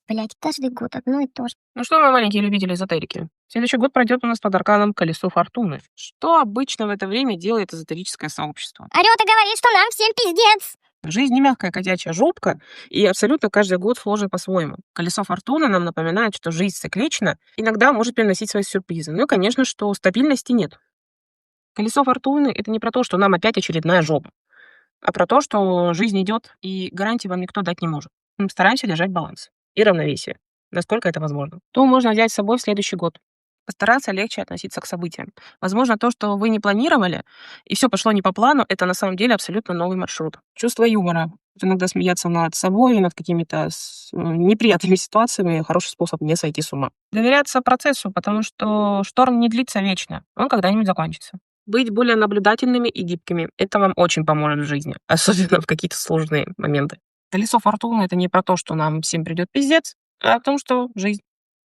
Блять, каждый год одно и то же. Ну что, мы маленькие любители эзотерики? Следующий год пройдет у нас под арканом колесо фортуны. Что обычно в это время делает эзотерическое сообщество? Орёт и говорит, что нам всем пиздец. Жизнь не мягкая котячья жопка, и абсолютно каждый год сложен по-своему. Колесо фортуны нам напоминает, что жизнь циклична, иногда может приносить свои сюрпризы. Ну и, конечно, что стабильности нет. Колесо фортуны — это не про то, что нам опять очередная жопа, а про то, что жизнь идет, и гарантии вам никто дать не может. Мы стараемся держать баланс и равновесие, насколько это возможно. То можно взять с собой в следующий год. Постараться легче относиться к событиям. Возможно, то, что вы не планировали, и все пошло не по плану, это на самом деле абсолютно новый маршрут. Чувство юмора. Вот иногда смеяться над собой, над какими-то неприятными ситуациями — хороший способ не сойти с ума. Доверяться процессу, потому что шторм не длится вечно, он когда-нибудь закончится. Быть более наблюдательными и гибкими — это вам очень поможет в жизни, особенно в какие-то сложные моменты. Колесо фортуны — это не про то, что нам всем придет пиздец, а о том, что жизнь